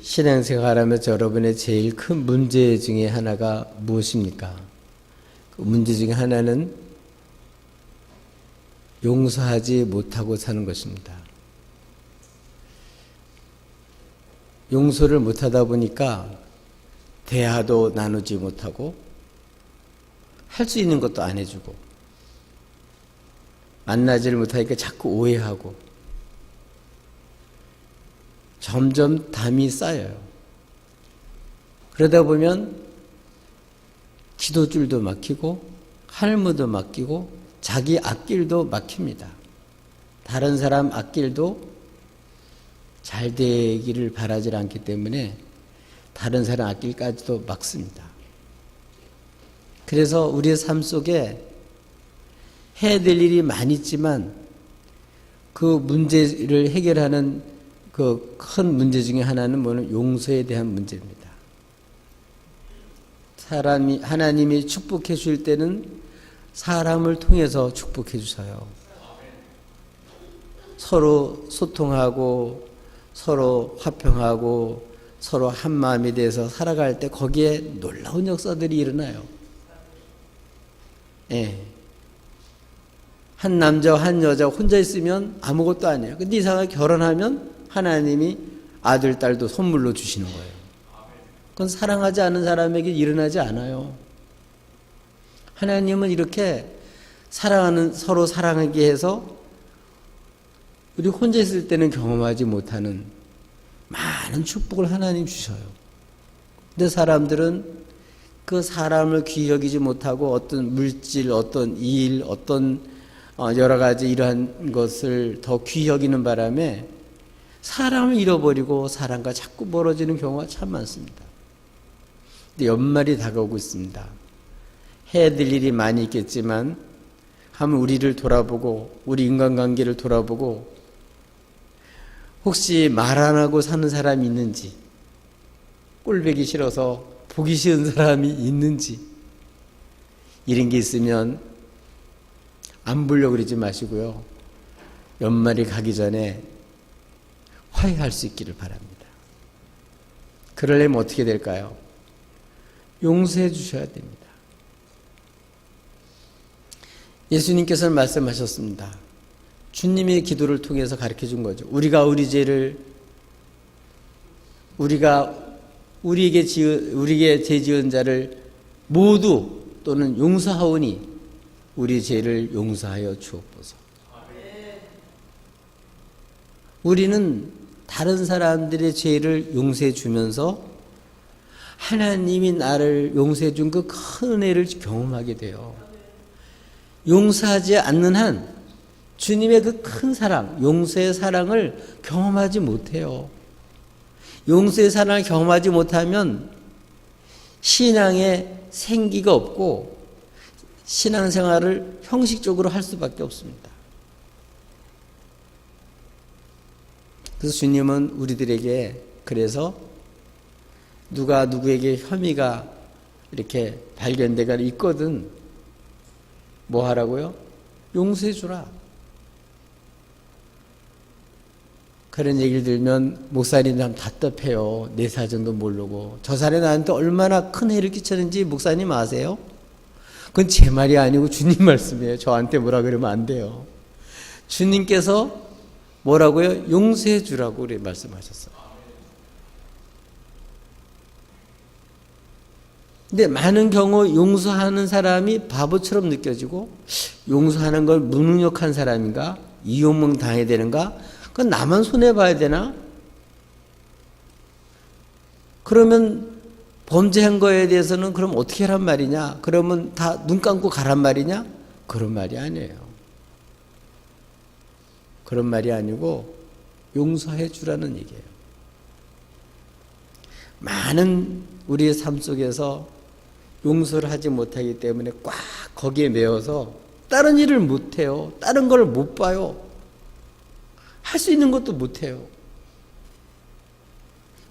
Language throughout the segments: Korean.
신앙생활하면서 여러분의 제일 큰 문제 중에 하나가 무엇입니까? 그 문제 중에 하나는 용서하지 못하고 사는 것입니다. 용서를 못하다 보니까 대화도 나누지 못하고 할 수 있는 것도 안 해주고 만나지를 못하니까 자꾸 오해하고 점점 담이 쌓여요. 그러다 보면 기도줄도 막히고 할무도 막히고 자기 앞길도 막힙니다. 다른 사람 앞길도 잘 되기를 바라지 않기 때문에 다른 사람 앞길까지도 막습니다. 그래서 우리의 삶 속에 해야 될 일이 많이 있지만 그 문제를 해결하는 그 큰 문제 중에 하나는 뭐는 용서에 대한 문제입니다. 하나님이 축복해 주실 때는 사람을 통해서 축복해 주셔요. 서로 소통하고 서로 화평하고 서로 한 마음이 돼서 살아갈 때 거기에 놀라운 역사들이 일어나요. 예. 한 남자와 한 여자 혼자 있으면 아무것도 아니에요. 근데 이상하게 결혼하면 하나님이 아들, 딸도 선물로 주시는 거예요. 그건 사랑하지 않은 사람에게 일어나지 않아요. 하나님은 이렇게 서로 사랑하게 해서 우리 혼자 있을 때는 경험하지 못하는 많은 축복을 하나님 주셔요. 근데 사람들은 그 사람을 귀히 여기지 못하고 어떤 물질, 어떤 일, 어떤 여러 가지 이러한 것을 더 귀히 여기는 바람에 사람을 잃어버리고 사람과 자꾸 멀어지는 경우가 참 많습니다. 근데 연말이 다가오고 있습니다. 해야 될 일이 많이 있겠지만 한번 우리를 돌아보고 우리 인간관계를 돌아보고 혹시 말 안 하고 사는 사람이 있는지, 꼴보기 싫어서 보기 싫은 사람이 있는지, 이런 게 있으면 안 보려고 그러지 마시고요. 연말이 가기 전에 화해할 수 있기를 바랍니다. 그러려면 어떻게 될까요? 용서해 주셔야 됩니다. 예수님께서는 말씀하셨습니다. 주님의 기도를 통해서 가르쳐 준 거죠. 우리가 우리 죄를 우리에게 죄 지은 자를 모두 또는 용서하오니 우리 죄를 용서하여 주옵소서. 우리는 다른 사람들의 죄를 용서해 주면서 하나님이 나를 용서해 준 그 큰 은혜를 경험하게 돼요. 용서하지 않는 한 주님의 그 큰 사랑, 용서의 사랑을 경험하지 못해요. 용서의 사랑을 경험하지 못하면 신앙에 생기가 없고 신앙생활을 형식적으로 할 수밖에 없습니다. 그래서 주님은 우리들에게 그래서 누가 누구에게 혐의가 이렇게 발견되가 있거든 뭐 하라고요? 용서해 주라. 그런 얘기를 들으면 목사님들 하면 답답해요. 내 사정도 모르고. 저 사람이 나한테 얼마나 큰 해를 끼쳤는지 목사님 아세요? 그건 제 말이 아니고 주님 말씀이에요. 저한테 뭐라 그러면 안 돼요. 주님께서 뭐라고요? 용서해 주라고 말씀하셨어요. 근데 많은 경우 용서하는 사람이 바보처럼 느껴지고 용서하는 걸 무능력한 사람인가? 이용만 당해야 되는가? 그건 나만 손해봐야 되나? 그러면 범죄한 거에 대해서는 그럼 어떻게 하란 말이냐? 그러면 다 눈 감고 가란 말이냐? 그런 말이 아니에요. 그런 말이 아니고 용서해 주라는 얘기예요. 많은 우리의 삶 속에서 용서를 하지 못하기 때문에 꽉 거기에 매여서 다른 일을 못해요. 다른 걸 못 봐요. 할 수 있는 것도 못해요.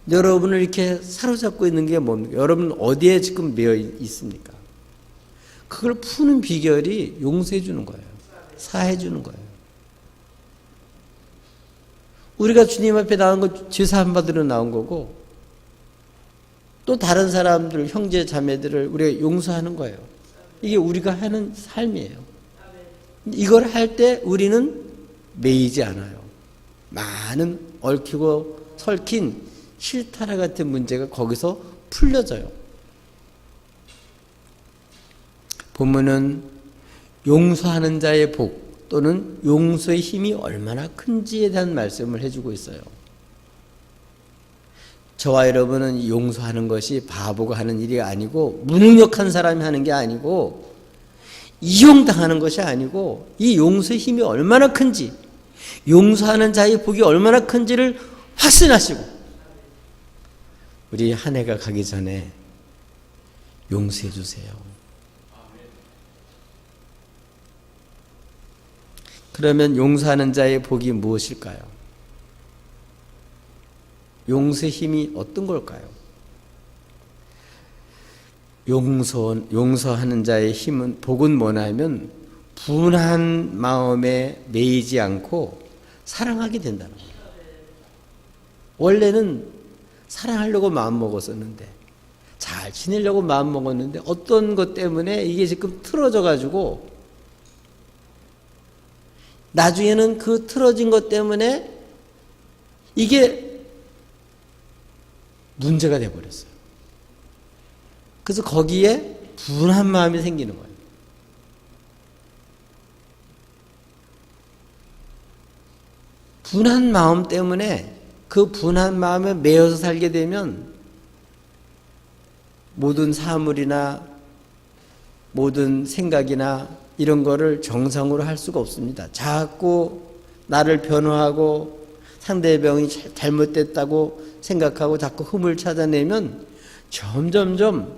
여러분을 이렇게 사로잡고 있는 게 뭡니까? 여러분 어디에 지금 매여 있습니까? 그걸 푸는 비결이 용서해 주는 거예요. 사해 주는 거예요. 우리가 주님 앞에 나온 건 죄 사함 받으러 나온 거고 또 다른 사람들, 형제 자매들을 우리가 용서하는 거예요. 이게 우리가 하는 삶이에요. 이걸 할 때 우리는 매이지 않아요. 많은 얽히고 설킨 실타래 같은 문제가 거기서 풀려져요. 본문은 용서하는 자의 복 또는 용서의 힘이 얼마나 큰지에 대한 말씀을 해주고 있어요. 저와 여러분은 용서하는 것이 바보가 하는 일이 아니고 무능력한 사람이 하는 게 아니고 이용당하는 것이 아니고 이 용서의 힘이 얼마나 큰지, 용서하는 자의 복이 얼마나 큰지를 확신하시고 우리 한 해가 가기 전에 용서해 주세요. 그러면 용서하는 자의 복이 무엇일까요? 용서의 힘이 어떤 걸까요? 용서하는 자의 힘은, 복은 뭐냐면 분한 마음에 매이지 않고 사랑하게 된다는 거예요. 원래는 사랑하려고 마음먹었었는데, 잘 지내려고 마음먹었는데 어떤 것 때문에 이게 지금 틀어져 가지고 나중에는 그 틀어진 것 때문에 이게 문제가 돼버렸어요. 그래서 거기에 분한 마음이 생기는 거예요. 분한 마음 때문에 그 분한 마음에 매여서 살게 되면 모든 사물이나 모든 생각이나 이런 거를 정상으로 할 수가 없습니다. 자꾸 나를 변호하고 상대방이 잘못됐다고 생각하고 자꾸 흠을 찾아내면 점점점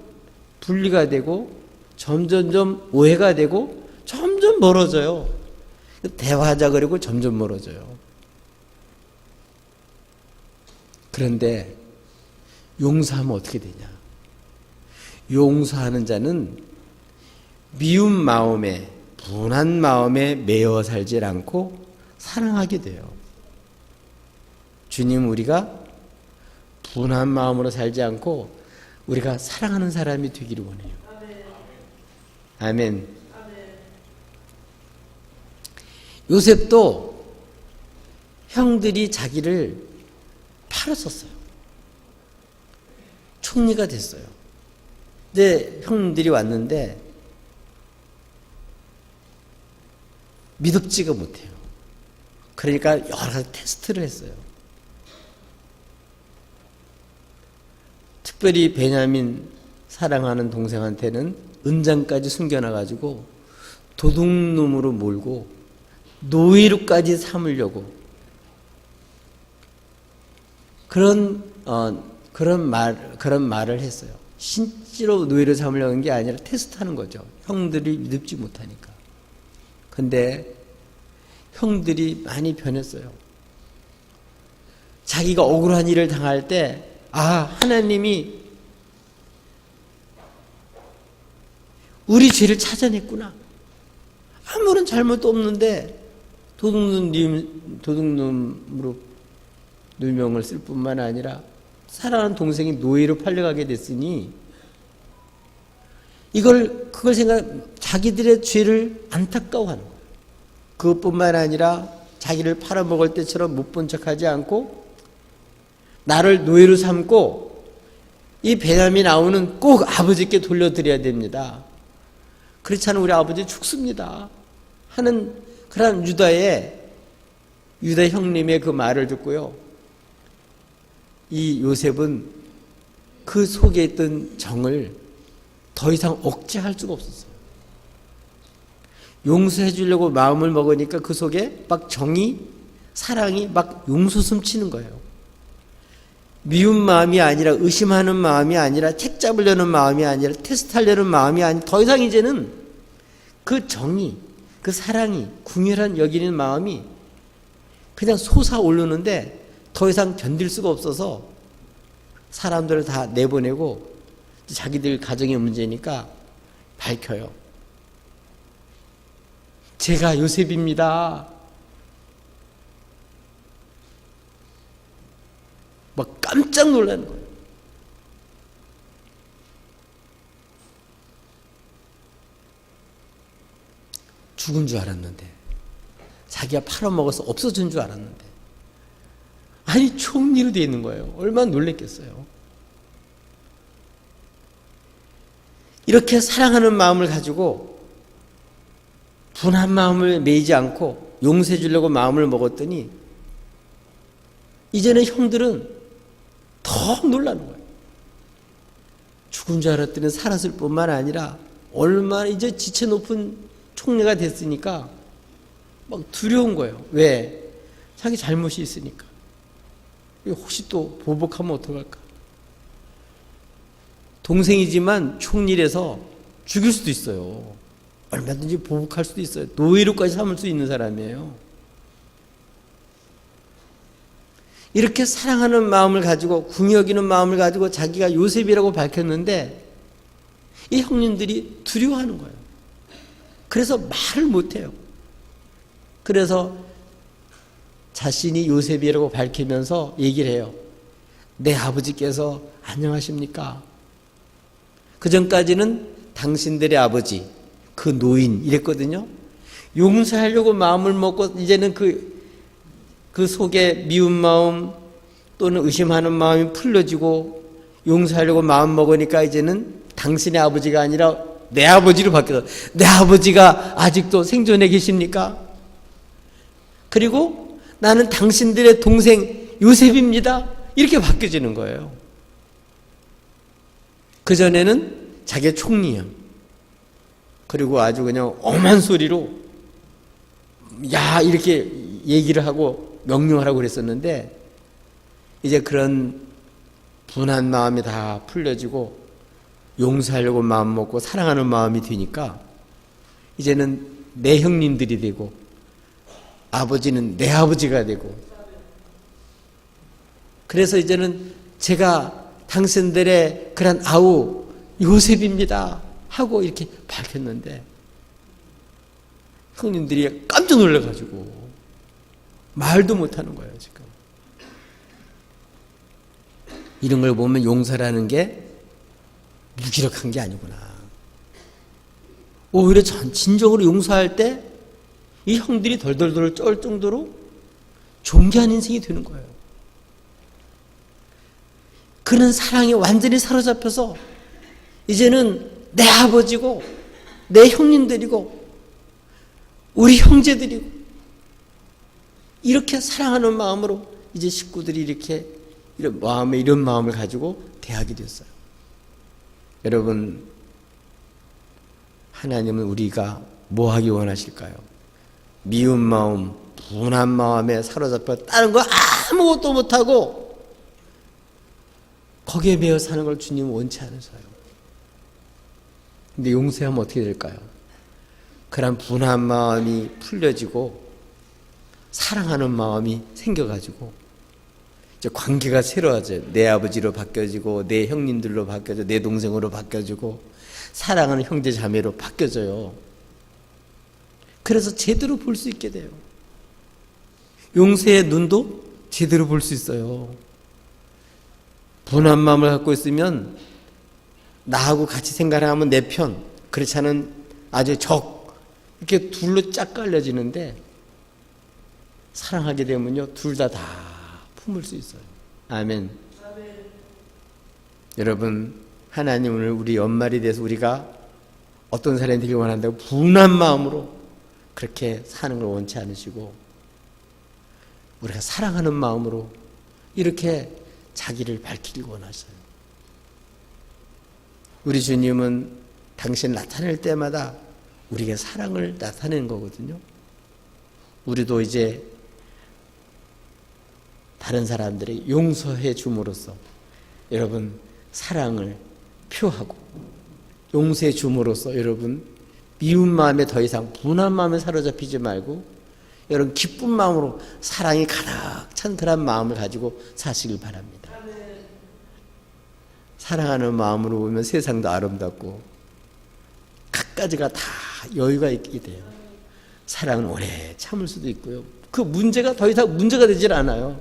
분리가 되고 점점점 오해가 되고 점점 멀어져요. 대화하자 그러고 점점 멀어져요. 그런데 용서하면 어떻게 되냐? 용서하는 자는 미운 마음에, 분한 마음에 매여 살질 않고 사랑하게 돼요. 주님, 우리가 분한 마음으로 살지 않고 우리가 사랑하는 사람이 되기를 원해요. 아멘. 요셉도 형들이 자기를 팔았었어요. 총리가 됐어요. 근데 형들이 왔는데 믿음지가 못해요. 그러니까 여러 가지 테스트를 했어요. 특별히 베냐민 사랑하는 동생한테는 은장까지 숨겨놔가지고 도둑놈으로 몰고 노예로까지 삼으려고 그런 말을 했어요. 실제로 노예로 삼으려고 한 게 아니라 테스트하는 거죠. 형들이 믿지 못하니까. 근데 형들이 많이 변했어요. 자기가 억울한 일을 당할 때, 하나님이 우리 죄를 찾아냈구나. 아무런 잘못도 없는데 도둑놈으로 누명을 쓸 뿐만 아니라 사랑하는 동생이 노예로 팔려가게 됐으니 그걸 자기들의 죄를 안타까워하는 거예요. 그것뿐만 아니라 자기를 팔아먹을 때처럼 못 본 척하지 않고 나를 노예로 삼고 이 베냐민 아우는 꼭 아버지께 돌려드려야 됩니다. 그렇지 않으면 우리 아버지 죽습니다. 하는 그런 유다 형님의 그 말을 듣고요. 이 요셉은 그 속에 있던 정을 더 이상 억제할 수가 없었어요. 용서해 주려고 마음을 먹으니까 그 속에 막 정이, 사랑이 막 용솟음 치는 거예요. 미운 마음이 아니라, 의심하는 마음이 아니라, 책 잡으려는 마음이 아니라, 테스트하려는 마음이 아니라, 더 이상 이제는 그 정이, 그 사랑이, 궁혈한 여기는 마음이 그냥 솟아오르는데 더 이상 견딜 수가 없어서 사람들을 다 내보내고 자기들 가정의 문제니까 밝혀요. 제가 요셉입니다. 막 깜짝 놀라는 거예요. 죽은 줄 알았는데, 자기가 팔아먹어서 없어진 줄 알았는데, 아니 총리로 되어 있는 거예요. 얼마나 놀랬겠어요. 이렇게 사랑하는 마음을 가지고 분한 마음을 매이지 않고 용서해 주려고 마음을 먹었더니 이제는 형들은 더 놀라는 거예요. 죽은 줄 알았더니 살았을 뿐만 아니라 얼마나 이제 지체 높은 총리가 됐으니까 막 두려운 거예요. 왜? 자기 잘못이 있으니까. 혹시 또 보복하면 어떡할까? 동생이지만 총리라서 죽일 수도 있어요. 얼마든지 보복할 수도 있어요. 노예로까지 삼을 수 있는 사람이에요. 이렇게 사랑하는 마음을 가지고 궁히 여기는 마음을 가지고 자기가 요셉이라고 밝혔는데 이 형님들이 두려워하는 거예요. 그래서 말을 못해요. 그래서 자신이 요셉이라고 밝히면서 얘기를 해요. 내 아버지께서 안녕하십니까? 그 전까지는 당신들의 아버지, 그 노인 이랬거든요. 용서하려고 마음을 먹고 이제는 그 속에 미운 마음 또는 의심하는 마음이 풀려지고 용서하려고 마음 먹으니까 이제는 당신의 아버지가 아니라 내 아버지로 바뀌어서 내 아버지가 아직도 생존해 계십니까? 그리고 나는 당신들의 동생 요셉입니다. 이렇게 바뀌어지는 거예요. 그전에는 자기가 총리야. 그리고 아주 그냥 엄한 소리로 야 이렇게 얘기를 하고 명령을 하고 그랬었는데 이제 그런 분한 마음이 다 풀려지고 용서하려고 마음 먹고 사랑하는 마음이 되니까 이제는 내 형님들이 되고 아버지는 내 아버지가 되고 그래서 이제는 제가 당신들의 그런 아우 요셉입니다 하고 이렇게 밝혔는데 형님들이 깜짝 놀라가지고 말도 못하는 거예요. 지금 이런 걸 보면 용서라는 게 무기력한 게 아니구나. 오히려 진정으로 용서할 때 이 형들이 덜덜덜 쩔 정도로 존귀한 인생이 되는 거예요. 그는 사랑에 완전히 사로잡혀서 이제는 내 아버지고 내 형님들이고 우리 형제들이고 이렇게 사랑하는 마음으로 이제 식구들이 이렇게 이런 마음을 가지고 대하게 됐어요. 여러분, 하나님은 우리가 뭐 하기 원하실까요? 미운 마음, 분한 마음에 사로잡혀 다른 거 아무것도 못하고 거기에 매여 사는 걸 주님은 원치 않으셔요. 근데 용서하면 어떻게 될까요? 그런 분한 마음이 풀려지고 사랑하는 마음이 생겨가지고 이제 관계가 새로워져요. 내 아버지로 바뀌어지고 내 형님들로 바뀌어져 내 동생으로 바뀌어지고 사랑하는 형제 자매로 바뀌어져요. 그래서 제대로 볼 수 있게 돼요. 용서의 눈도 제대로 볼 수 있어요. 분한 마음을 갖고 있으면 나하고 같이 생각하면 내 편, 그렇지 않은 아주 적 이렇게 둘로 짝 갈려지는데 사랑하게 되면요 둘 다 품을 수 있어요. 아멘. 여러분, 하나님은 우리 연말이 돼서 우리가 어떤 사람이 되길 원한다고 분한 마음으로 그렇게 사는 걸 원치 않으시고 우리가 사랑하는 마음으로 이렇게 자기를 밝히길 원하셔요. 우리 주님은 당신을 나타낼 때마다 우리에게 사랑을 나타내는 거거든요. 우리도 이제 다른 사람들이 용서해 줌으로써 여러분 사랑을 표하고 용서해 줌으로써 여러분 미운 마음에 더 이상 분한 마음에 사로잡히지 말고 여러분 기쁜 마음으로 사랑이 가득 찬 그런 마음을 가지고 사시길 바랍니다. 사랑하는 마음으로 보면 세상도 아름답고 각가지가 다 여유가 있게 돼요. 사랑은 오래 참을 수도 있고요. 그 문제가 더 이상 문제가 되질 않아요.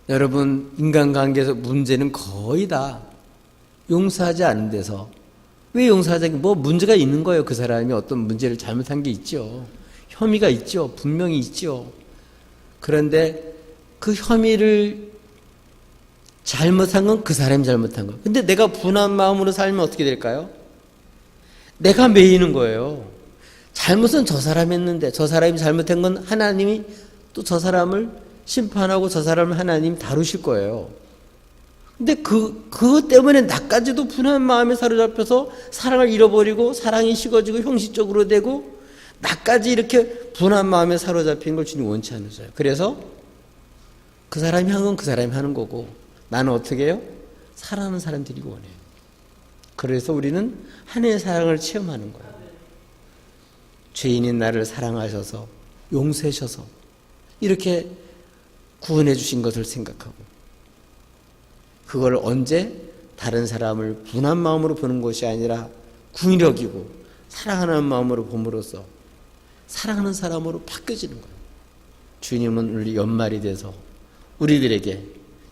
여러분, 인간관계에서 문제는 거의 다 용서하지 않은 데서 왜 용서하자? 뭐 문제가 있는 거예요. 그 사람이 어떤 문제를 잘못한 게 있죠. 혐의가 있죠. 분명히 있죠. 그런데 그 혐의를 잘못한 건 그 사람이 잘못한 거예요. 근데 내가 분한 마음으로 살면 어떻게 될까요? 내가 매이는 거예요. 잘못은 저 사람이 했는데 저 사람이 잘못한 건 하나님이 또 저 사람을 심판하고 저 사람을 하나님이 다루실 거예요. 근데 그것 때문에 나까지도 분한 마음에 사로잡혀서 사랑을 잃어버리고 사랑이 식어지고 형식적으로 되고 나까지 이렇게 분한 마음에 사로잡힌 걸 주님 원치 않으세요. 그래서 그 사람이 한 건 그 사람이 하는 거고 나는 어떻게 해요? 사랑하는 사람들이 원해요. 그래서 우리는 하나님의 사랑을 체험하는 거예요. 죄인인 나를 사랑하셔서 용서하셔서 이렇게 구원해 주신 것을 생각하고 그걸 언제 다른 사람을 분한 마음으로 보는 것이 아니라 궁히 여기고 사랑하는 마음으로 봄으로써 사랑하는 사람으로 바뀌어지는 거예요. 주님은 우리 연말이 돼서 우리들에게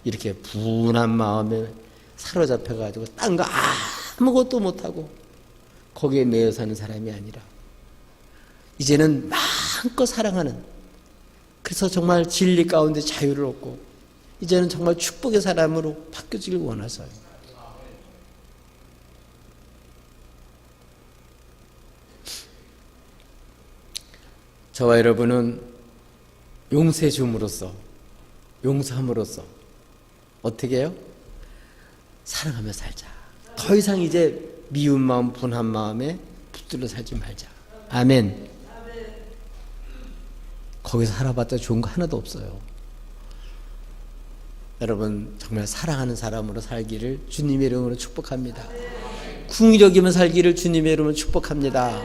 이렇게 분한 마음에 사로잡혀가지고 딴 거 아무것도 못하고 거기에 매여 사는 사람이 아니라 이제는 마음껏 사랑하는, 그래서 정말 진리 가운데 자유를 얻고 이제는 정말 축복의 사람으로 바뀌어지길 원하셔요. 저와 여러분은 용서해 줌으로써, 용서함으로써 어떻게 해요? 사랑하며 살자. 더 이상 이제 미운 마음, 분한 마음에 붙들려 살지 말자. 아멘. 거기서 살아봤자 좋은 거 하나도 없어요. 여러분 정말 사랑하는 사람으로 살기를 주님의 이름으로 축복합니다. 궁히 여기며 살기를 주님의 이름으로 축복합니다.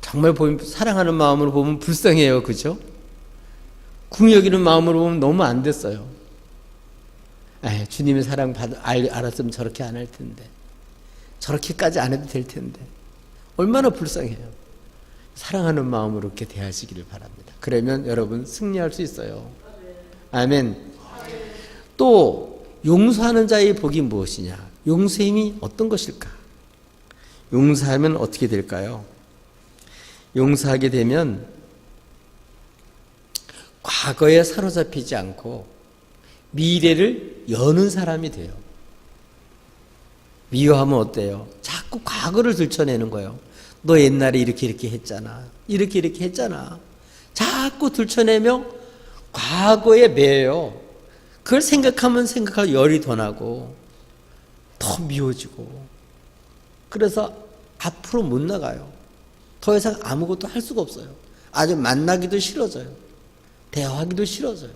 정말 사랑하는 마음으로 보면 불쌍해요. 그죠? 궁히 여기는 마음으로 보면 너무 안 됐어요. 주님의 사랑 알았으면 저렇게 안 할 텐데, 저렇게까지 안 해도 될 텐데 얼마나 불쌍해요. 사랑하는 마음으로 이렇게 대하시기를 바랍니다. 그러면 여러분 승리할 수 있어요. 아멘. 또 용서하는 자의 복이 무엇이냐? 용서의 힘이 어떤 것일까? 용서하면 어떻게 될까요? 용서하게 되면 과거에 사로잡히지 않고 미래를 여는 사람이 돼요. 미워하면 어때요? 자꾸 과거를 들춰내는 거예요. 너 옛날에 이렇게 했잖아. 이렇게 했잖아. 자꾸 들춰내며 과거에 매여요. 그걸 생각하면 생각하고 열이 더 나고 더 미워지고, 그래서 앞으로 못 나가요. 더 이상 아무것도 할 수가 없어요. 아주 만나기도 싫어져요. 대화하기도 싫어져요.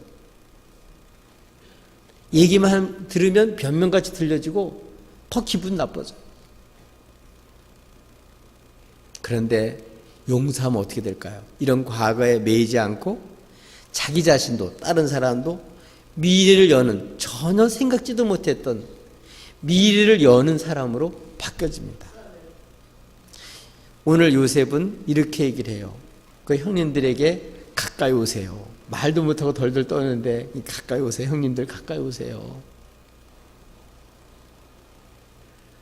얘기만 들으면 변명같이 들려지고 더 기분 나빠져요. 그런데 용서하면 어떻게 될까요? 이런 과거에 매이지 않고 자기 자신도 다른 사람도 미래를 여는, 전혀 생각지도 못했던 미래를 여는 사람으로 바뀌어집니다. 오늘 요셉은 이렇게 얘기를 해요. 그 형님들에게 가까이 오세요. 말도 못하고 덜덜 떠는데 가까이 오세요. 형님들 가까이 오세요.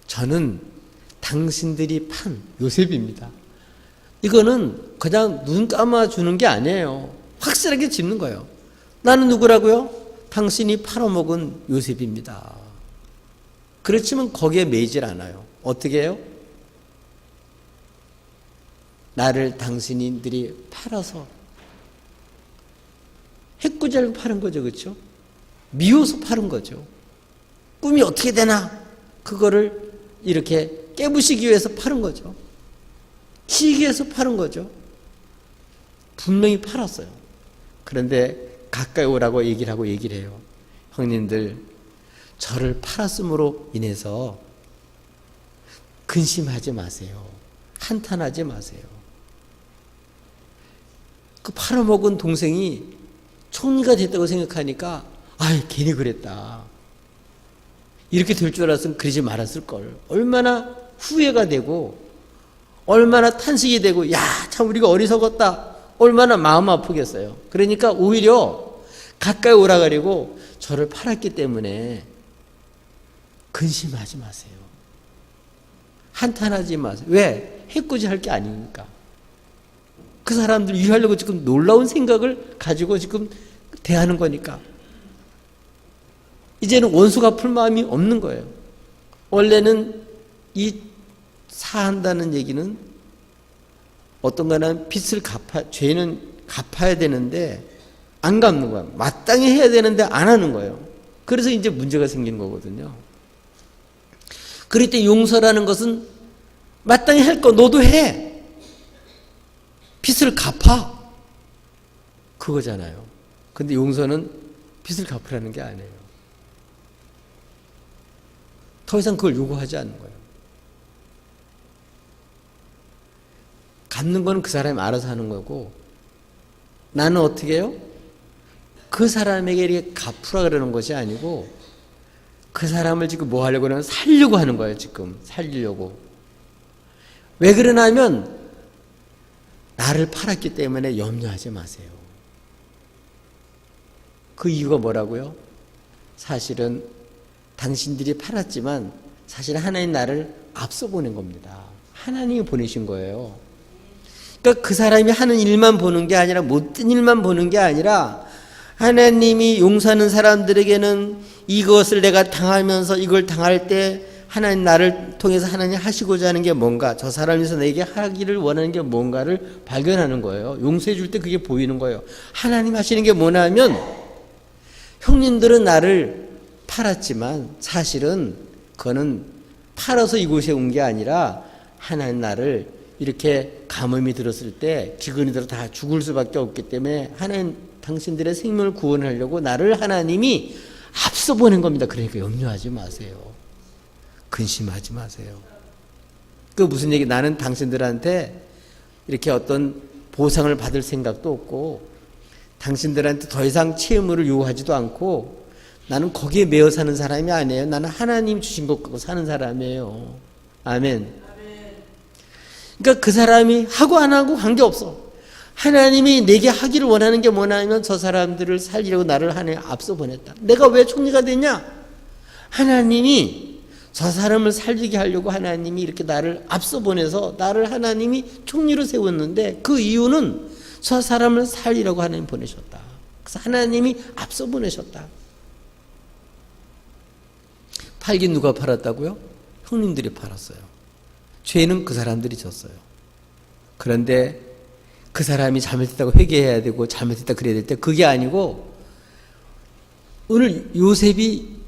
저는 당신들이 판 요셉입니다. 이거는 그냥 눈 감아주는 게 아니에요. 확실하게 짚는 거예요. 나는 누구라고요? 당신이 팔아먹은 요셉입니다. 그렇지만 거기에 매이질 않아요. 어떻게 해요? 나를 당신들이 팔아서 해꾸지알고 파는 거죠. 그렇죠? 미워서 파는 거죠. 꿈이 어떻게 되나? 그거를 이렇게 깨부시기 위해서 파는 거죠. 치기 위해서 파는 거죠. 분명히 팔았어요. 그런데 가까이 오라고 얘기를 해요. 형님들, 저를 팔았음으로 인해서 근심하지 마세요. 한탄하지 마세요. 그 팔아먹은 동생이 총리가 됐다고 생각하니까 괜히 그랬다. 이렇게 될 줄 알았으면 그러지 말았을걸. 얼마나 후회가 되고 얼마나 탄식이 되고 참 우리가 어리석었다. 얼마나 마음 아프겠어요. 그러니까 오히려 가까이 오라 그리고 저를 팔았기 때문에 근심하지 마세요. 한탄하지 마세요. 왜? 해코지 할 게 아니니까. 그 사람들 위하려고 지금 놀라운 생각을 가지고 지금 대하는 거니까. 이제는 원수 갚을 마음이 없는 거예요. 원래는 이 사한다는 얘기는 어떤 거는 빚을 죄는 갚아야 되는데 안 갚는 거야. 마땅히 해야 되는데 안 하는 거예요. 그래서 이제 문제가 생기는 거거든요. 그럴 때 용서라는 것은 마땅히 할 거 너도 해. 빚을 갚아. 그거잖아요. 근데 용서는 빚을 갚으라는 게 아니에요. 더 이상 그걸 요구하지 않는 거예요. 갚는 건 그 사람이 알아서 하는 거고, 나는 어떻게 해요? 그 사람에게 이렇게 갚으라 그러는 것이 아니고, 그 사람을 지금 뭐 하려고 하면 살려고 하는 거예요, 지금. 살리려고. 왜 그러냐면, 나를 팔았기 때문에 염려하지 마세요. 그 이유가 뭐라고요? 사실은 당신들이 팔았지만, 사실 하나님 나를 앞서 보낸 겁니다. 하나님이 보내신 거예요. 그러니까 그 사람이 하는 일만 보는 게 아니라 못된 일만 보는 게 아니라 하나님이 용서하는 사람들에게는 이것을 내가 당하면서 이걸 당할 때 하나님 나를 통해서 하나님 하시고자 하는 게 뭔가, 저 사람에서 내게 하기를 원하는 게 뭔가를 발견하는 거예요. 용서해 줄 때 그게 보이는 거예요. 하나님 하시는 게 뭐냐면, 형님들은 나를 팔았지만 사실은 그거는 팔아서 이곳에 온 게 아니라 하나님 나를 이렇게 가뭄이 들었을 때 기근이 들어 다 죽을 수밖에 없기 때문에 하나님 당신들의 생명을 구원하려고 나를 하나님이 앞서 보낸 겁니다. 그러니까 염려하지 마세요. 근심하지 마세요. 그 무슨 얘기? 나는 당신들한테 이렇게 어떤 보상을 받을 생각도 없고 당신들한테 더 이상 채무를 요구하지도 않고 나는 거기에 매여 사는 사람이 아니에요. 나는 하나님 주신 것 갖고 사는 사람이에요. 아멘. 그러니까 그 사람이 하고 안 하고 관계없어. 하나님이 내게 하기를 원하는 게 뭐냐면 저 사람들을 살리려고 나를 하나님 앞서 보냈다. 내가 왜 총리가 됐냐? 하나님이 저 사람을 살리게 하려고 하나님이 이렇게 나를 앞서 보내서 나를 하나님이 총리로 세웠는데 그 이유는 저 사람을 살리려고 하나님 보내셨다. 그래서 하나님이 앞서 보내셨다. 팔긴 누가 팔았다고요? 형님들이 팔았어요. 죄는 그 사람들이 졌어요. 그런데 그 사람이 잘못했다고 회개해야 되고 잘못했다 그래야 될 때 그게 아니고 오늘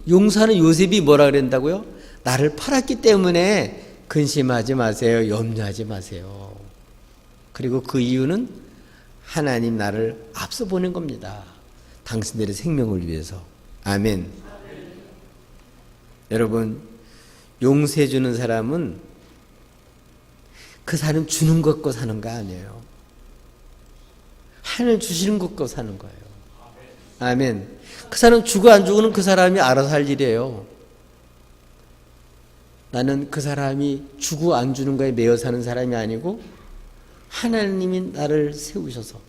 용서하는 요셉이 뭐라 그랬다고요? 나를 팔았기 때문에 근심하지 마세요. 염려하지 마세요. 그리고 그 이유는 하나님 나를 앞서 보낸 겁니다. 당신들의 생명을 위해서. 아멘. 여러분, 용서해 주는 사람은 그 사람 주는 것 갖고 사는 거 아니에요. 하나님 주시는 것 갖고 사는 거예요. 아멘. 그 사람 주고 안 주고는 그 사람이 알아서 할 일이에요. 나는 그 사람이 주고 안 주는 거에 매여 사는 사람이 아니고 하나님이 나를 세우셔서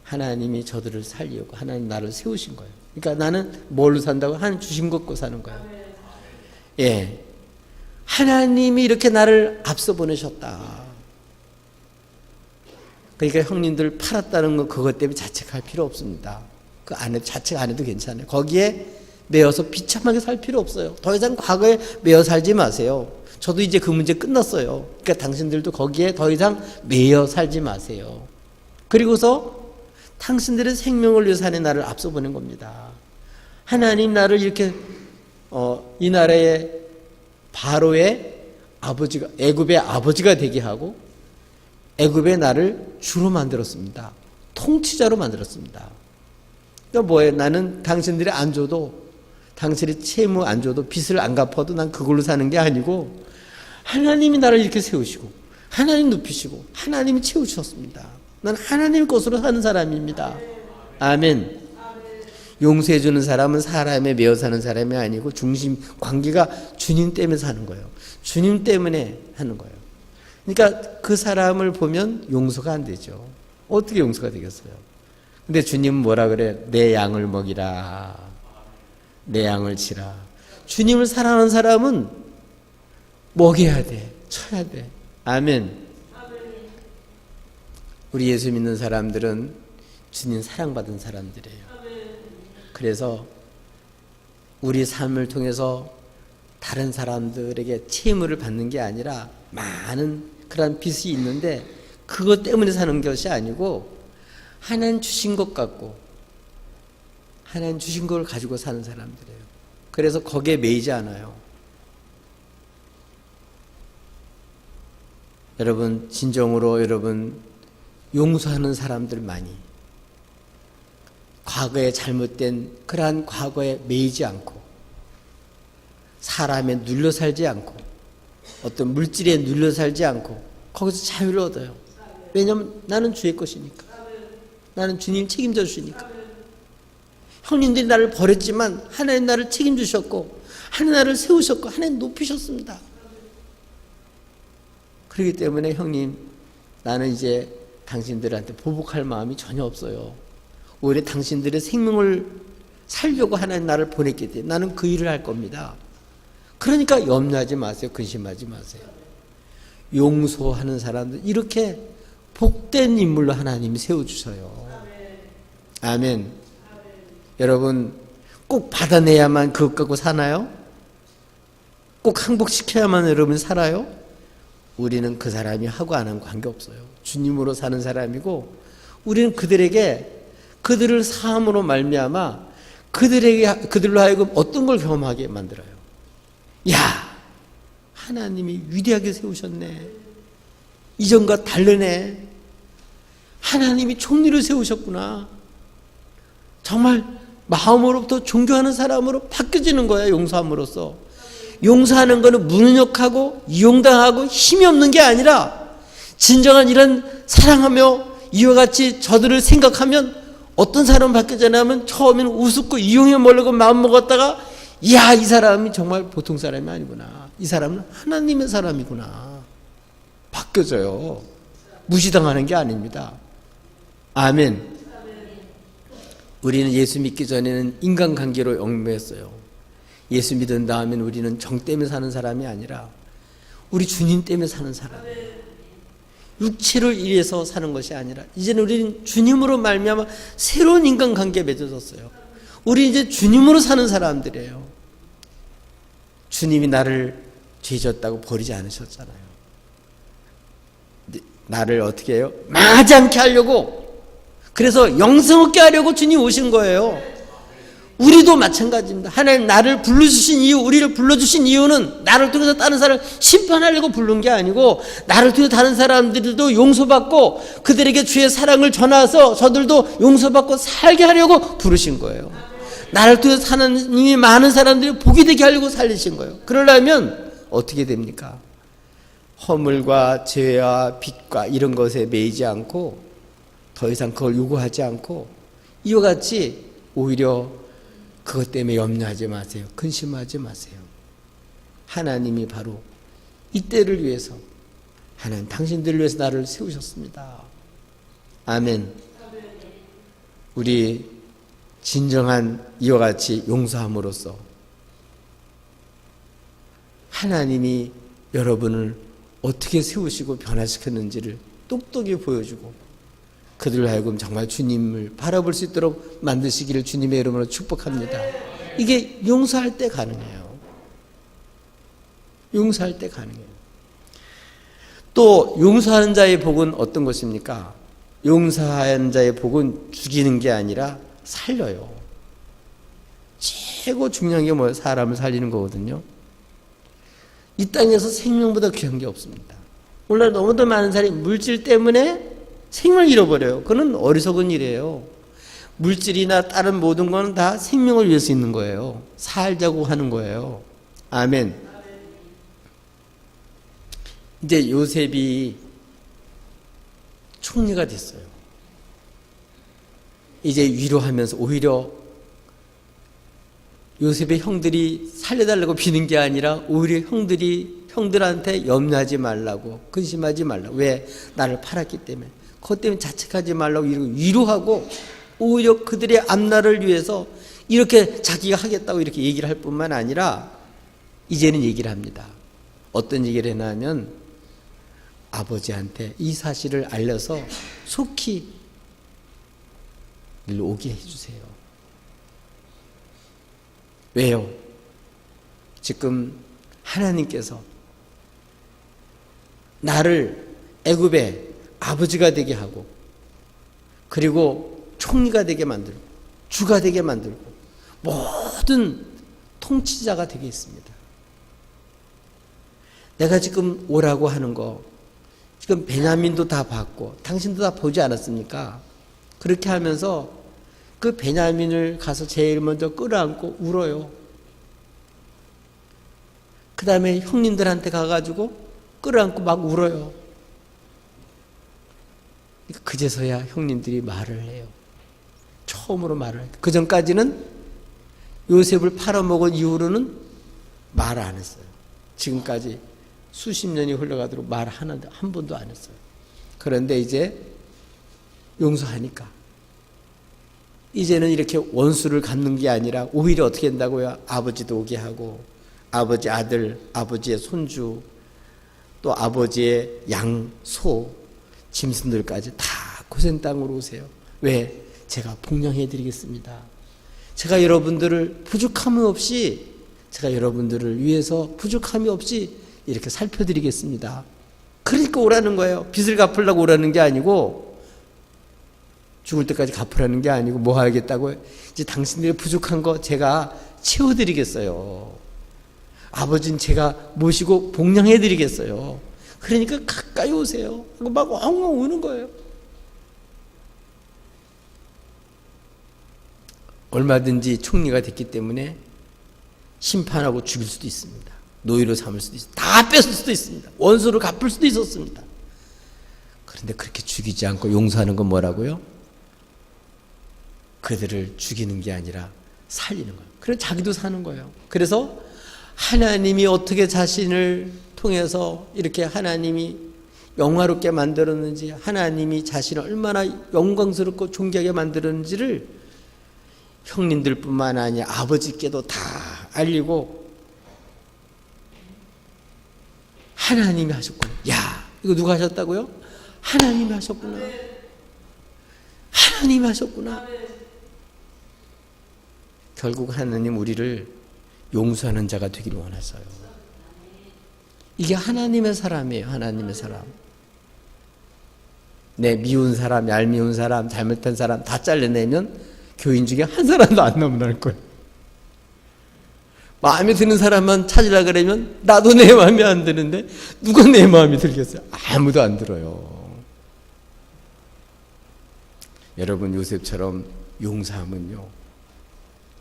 하나님이 저들을 살리려고 하나님 나를 세우신 거예요. 그러니까 나는 뭘로 산다고? 하나님 주신 것 갖고 사는 거예요. 예. 하나님이 이렇게 나를 앞서 보내셨다. 그러니까 형님들 팔았다는 거 그것 때문에 자책할 필요 없습니다. 그 안에 자책 안 해도 괜찮아요. 거기에 매여서 비참하게 살 필요 없어요. 더 이상 과거에 매여 살지 마세요. 저도 이제 그 문제 끝났어요. 그러니까 당신들도 거기에 더 이상 매여 살지 마세요. 그리고서 당신들의 생명을 위해서 하나님 나를 앞서 보낸 겁니다. 하나님 나를 이렇게 이 나라의 바로의 아버지가, 애굽의 아버지가 되게 하고 애굽의 나를 주로 만들었습니다. 통치자로 만들었습니다. 그러니까 뭐예요? 나는 당신들이 안 줘도, 당신이 채무 안 줘도, 빚을 안 갚아도 난 그걸로 사는 게 아니고 하나님이 나를 이렇게 세우시고 하나님 높이시고 하나님이 채우셨습니다. 난 하나님 것으로 사는 사람입니다. 아멘. 용서해 주는 사람은 사람에 매여 사는 사람이 아니고 중심 관계가 주님 때문에 사는 거예요. 주님 때문에 하는 거예요. 그러니까 그 사람을 보면 용서가 안 되죠. 어떻게 용서가 되겠어요? 근데 주님은 뭐라 그래? 내 양을 먹이라. 내 양을 치라. 주님을 사랑하는 사람은 먹여야 돼. 쳐야 돼. 아멘. 우리 예수 믿는 사람들은 주님 사랑받은 사람들이에요. 그래서 우리 삶을 통해서 다른 사람들에게 채무를 받는 게 아니라 많은 그런 빚이 있는데 그것 때문에 사는 것이 아니고 하나님 주신 것 갖고 하나님 주신 걸 가지고 사는 사람들이에요. 그래서 거기에 매이지 않아요. 여러분 진정으로 여러분 용서하는 사람들 많이 과거에 잘못된 그러한 과거에 매이지 않고 사람에 눌려 살지 않고 어떤 물질에 눌려 살지 않고 거기서 자유를 얻어요. 왜냐하면 나는 주의 것이니까. 나는 주님 책임져 주시니까. 형님들이 나를 버렸지만 하나님 나를 책임주셨고 하나님 나를 세우셨고 하나님 높이셨습니다. 그렇기 때문에 형님 나는 이제 당신들한테 보복할 마음이 전혀 없어요. 오히려 당신들의 생명을 살려고 하나님 나를 보냈기 때문에 나는 그 일을 할 겁니다. 그러니까 염려하지 마세요. 근심하지 마세요. 용서하는 사람들 이렇게 복된 인물로 하나님이 세워주셔요. 아멘. 여러분 꼭 받아내야만 그것 갖고 사나요? 꼭 항복시켜야만 여러분 살아요? 우리는 그 사람이 하고 안 하고 관계없어요. 주님으로 사는 사람이고 우리는 그들을 사함으로 말미암아 그들로 하여금 어떤 걸 경험하게 만들어요. 야, 하나님이 위대하게 세우셨네. 이전과 다르네. 하나님이 총리를 세우셨구나. 정말 마음으로부터 존경하는 사람으로 바뀌어지는 거야. 용서함으로써. 용서하는 것은 무능력하고 이용당하고 힘이 없는 게 아니라 진정한 이런 사랑하며 이와 같이 저들을 생각하면 어떤 사람은 바뀌어지냐면 처음에는 우습고 이용해 모르고 마음 먹었다가 이야 이 사람이 정말 보통 사람이 아니구나. 이 사람은 하나님의 사람이구나. 바뀌어져요. 무시당하는 게 아닙니다. 아멘. 우리는 예수 믿기 전에는 인간관계로 얽매였어요. 예수 믿은 다음에는 우리는 정 때문에 사는 사람이 아니라 우리 주님 때문에 사는 사람이에요. 육체를 위해서 사는 것이 아니라 이제는 우리는 주님으로 말미암아 새로운 인간관계에 맺어졌어요. 우리 이제 주님으로 사는 사람들이에요. 주님이 나를 죄 졌다고 버리지 않으셨잖아요. 나를 어떻게 해요? 망하지 않게 하려고 그래서 영생 얻게 하려고 주님 오신 거예요. 우리도 마찬가지입니다. 하나님 나를 불러주신 이유, 우리를 불러주신 이유는 나를 통해서 다른 사람을 심판하려고 부른 게 아니고 나를 통해서 다른 사람들도 용서받고 그들에게 주의 사랑을 전해서 저들도 용서받고 살게 하려고 부르신 거예요. 나를 통해서 하나님이 많은 사람들이 복이 되게 하려고 살리신 거예요. 그러려면 어떻게 됩니까? 허물과 죄와 빚과 이런 것에 매이지 않고 더 이상 그걸 요구하지 않고 이와 같이 오히려 그것 때문에 염려하지 마세요. 근심하지 마세요. 하나님이 바로 이때를 위해서 하나님 당신들을 위해서 나를 세우셨습니다. 아멘. 우리 진정한 이와 같이 용서함으로써 하나님이 여러분을 어떻게 세우시고 변화시켰는지를 똑똑히 보여주고 그들로 하여금 정말 주님을 바라볼 수 있도록 만드시기를 주님의 이름으로 축복합니다. 이게 용서할 때 가능해요. 용서할 때 가능해요. 또 용서하는 자의 복은 어떤 것입니까? 용서하는 자의 복은 죽이는 게 아니라 살려요. 최고 중요한 게 뭐예요? 사람을 살리는 거거든요. 이 땅에서 생명보다 귀한 게 없습니다. 오늘 너무도 많은 사람이 물질 때문에 생명을 잃어버려요. 그건 어리석은 일이에요. 물질이나 다른 모든 건 다 생명을 위해서 있는 거예요. 살자고 하는 거예요. 아멘. 이제 요셉이 총리가 됐어요. 이제 위로하면서 오히려 요셉의 형들이 살려달라고 비는 게 아니라 오히려 형들한테 염려하지 말라고 근심하지 말라고. 왜? 나를 팔았기 때문에. 그것 때문에 자책하지 말라고 위로하고 오히려 그들의 앞날을 위해서 이렇게 자기가 하겠다고 이렇게 얘기를 할 뿐만 아니라 이제는 얘기를 합니다. 어떤 얘기를 했냐면 아버지한테 이 사실을 알려서 속히 일로 오게 해주세요. 왜요? 지금 하나님께서 나를 애굽의 아버지가 되게 하고 그리고 총리가 되게 만들고 주가 되게 만들고 모든 통치자가 되게 했습니다. 내가 지금 오라고 하는 거 지금 베냐민도 다 봤고 당신도 다 보지 않았습니까? 그렇게 하면서 그 베냐민을 가서 제일 먼저 끌어안고 울어요. 그 다음에 형님들한테 가가지고 끌어안고 막 울어요. 그제서야 형님들이 말을 해요. 처음으로 말을 해요. 그 전까지는 요셉을 팔아먹은 이후로는 말을 안 했어요. 지금까지 수십 년이 흘러가도록 말 한 번도 안 했어요. 그런데 이제 용서하니까 이제는 이렇게 원수를 갚는 게 아니라 오히려 어떻게 된다고요? 아버지도 오게 하고 아버지 아들, 아버지의 손주, 또 아버지의 양, 소, 짐승들까지 다 고센 땅으로 오세요. 왜? 제가 복양해 드리겠습니다. 제가 여러분들을 부족함이 없이 제가 여러분들을 위해서 부족함이 없이 이렇게 살펴드리겠습니다. 그러니까 오라는 거예요. 빚을 갚으려고 오라는 게 아니고 죽을 때까지 갚으라는 게 아니고 뭐 하겠다고요? 이제 당신들의 부족한 거 제가 채워드리겠어요. 아버지는 제가 모시고 복양해드리겠어요. 그러니까 가까이 오세요. 하고 막 엉엉 우는 거예요. 얼마든지 총리가 됐기 때문에 심판하고 죽일 수도 있습니다. 노예로 삼을 수도 있습니다. 다 뺏을 수도 있습니다. 원수를 갚을 수도 있었습니다. 그런데 그렇게 죽이지 않고 용서하는 건 뭐라고요? 그들을 죽이는 게 아니라 살리는 거예요. 그래서 자기도 사는 거예요. 그래서 하나님이 어떻게 자신을 통해서 이렇게 하나님이 영화롭게 만들었는지, 하나님이 자신을 얼마나 영광스럽고 존귀하게 만들었는지를 형님들뿐만 아니라 아버지께도 다 알리고 하나님이 하셨구나. 야, 이거 누가 하셨다고요? 하나님이 하셨구나. 하나님이 하셨구나. 결국 하나님 우리를 용서하는 자가 되기를 원하셔요. 이게 하나님의 사람이에요. 하나님의 사람. 내 미운 사람, 얄미운 사람, 잘못한 사람 다 잘라내면 교인 중에 한 사람도 안 남을 거예요. 마음에 드는 사람만 찾으려 그러면 나도 내 마음에 안 드는데 누가 내 마음에 들겠어요? 아무도 안 들어요. 여러분 요셉처럼 용서하면요,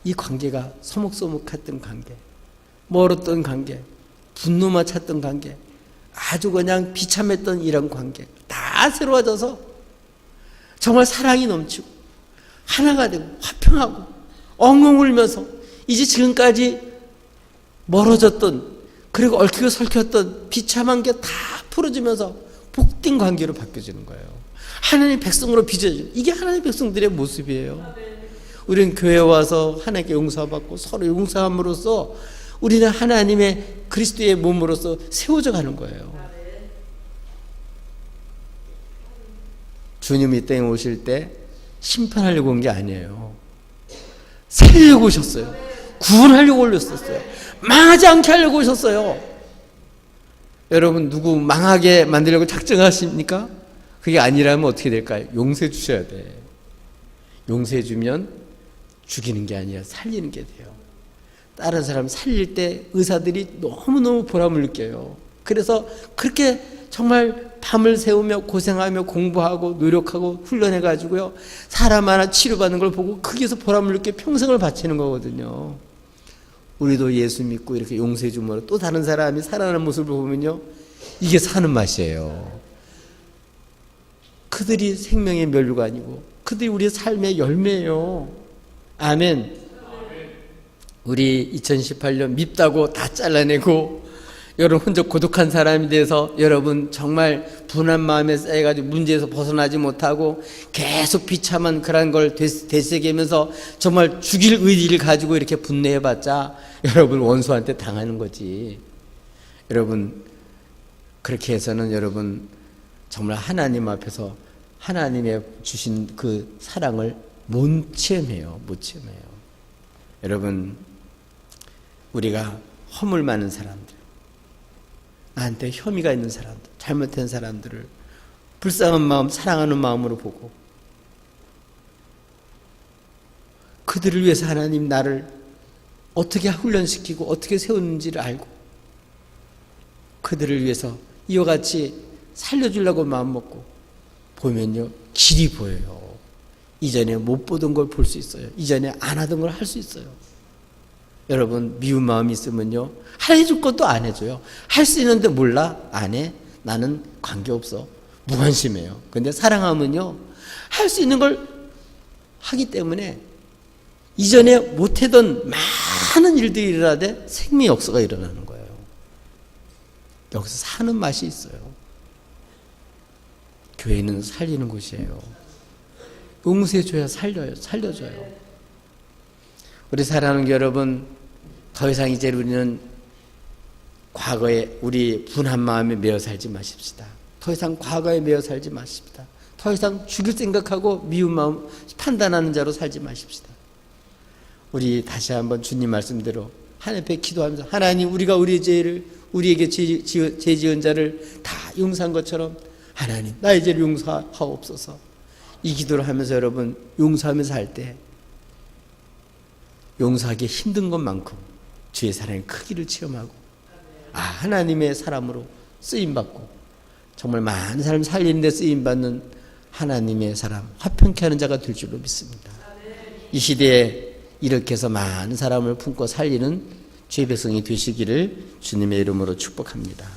이 관계가 서먹서먹했던 관계, 멀었던 관계, 분노만 찾던 관계, 아주 그냥 비참했던 이런 관계 다 새로워져서 정말 사랑이 넘치고 하나가 되고 화평하고 엉엉 울면서 이제 지금까지 멀어졌던 그리고 얽히고 설켰던 비참한 게 다 풀어지면서 복된 관계로 바뀌어지는 거예요. 하나님의 백성으로 빚어지는, 이게 하나님의 백성들의 모습이에요. 우리는 교회에 와서 하나님께 용서받고 서로 용서함으로써 우리는 하나님의 그리스도의 몸으로서 세워져 가는 거예요. 주님이 이 땅에 오실 때 심판하려고 온 게 아니에요. 살리려고 오셨어요. 구원하려고 오셨어요. 망하지 않게 하려고 오셨어요. 여러분 누구 망하게 만들려고 작정하십니까? 그게 아니라면 어떻게 될까요? 용서해 주셔야 돼. 용서해 주면 죽이는 게 아니라 살리는 게 돼요. 다른 사람 살릴 때 의사들이 너무너무 보람을 느껴요. 그래서 그렇게 정말 밤을 새우며 고생하며 공부하고 노력하고 훈련해가지고요, 사람 하나 치료받는 걸 보고 거기서 보람을 느껴 평생을 바치는 거거든요. 우리도 예수 믿고 이렇게 용서해 주면 또 다른 사람이 살아나는 모습을 보면요, 이게 사는 맛이에요. 그들이 생명의 멸류관이고 그들이 우리의 삶의 열매예요. 아멘. 우리 2018년 밉다고 다 잘라내고 여러분 혼자 고독한 사람이 돼서 여러분 정말 분한 마음에 쌓여가지고 문제에서 벗어나지 못하고 계속 비참한 그런 걸 되새기면서 정말 죽일 의지를 가지고 이렇게 분내해봤자 여러분 원수한테 당하는 거지. 여러분 그렇게 해서는 여러분 정말 하나님 앞에서 하나님의 주신 그 사랑을 못 체험해요. 못 체험해요. 여러분 우리가 허물 많은 사람들, 나한테 혐의가 있는 사람들, 잘못된 사람들을 불쌍한 마음, 사랑하는 마음으로 보고 그들을 위해서 하나님 나를 어떻게 훈련시키고 어떻게 세우는지를 알고 그들을 위해서 이와 같이 살려주려고 마음먹고 보면요 길이 보여요. 이전에 못 보던 걸 볼 수 있어요. 이전에 안 하던 걸 할 수 있어요. 여러분 미운 마음이 있으면요 해줄 것도 안 해줘요. 할 수 있는데 몰라, 안 해, 나는 관계없어, 무관심해요. 근데 사랑하면요 할 수 있는 걸 하기 때문에 이전에 못하던 많은 일들이 일어나되 생명 역사가 일어나는 거예요. 여기서 사는 맛이 있어요. 교회는 살리는 곳이에요. 용서해줘야 살려줘요. 우리 사랑하는 여러분, 더 이상 이제 우리는 과거에 우리 분한 마음에 매여 살지 마십시다. 더 이상 과거에 매여 살지 마십시다. 더 이상 죽일 생각하고 미운 마음 판단하는 자로 살지 마십시다. 우리 다시 한번 주님 말씀대로 하나님 앞에 기도하면서 하나님 우리가 우리의 죄를 우리에게 죄 지은 자를 다 용서한 것처럼 하나님 나의 죄를 용서하옵소서. 이 기도를 하면서 여러분 용서하면서 할 때 용서하기 힘든 것만큼 주의 사랑의 크기를 체험하고 하나님의 사람으로 쓰임받고 정말 많은 사람 살리는 데 쓰임받는 하나님의 사람, 화평케 하는 자가 될 줄로 믿습니다. 이 시대에 이렇게 해서 많은 사람을 품고 살리는 주의 백성이 되시기를 주님의 이름으로 축복합니다.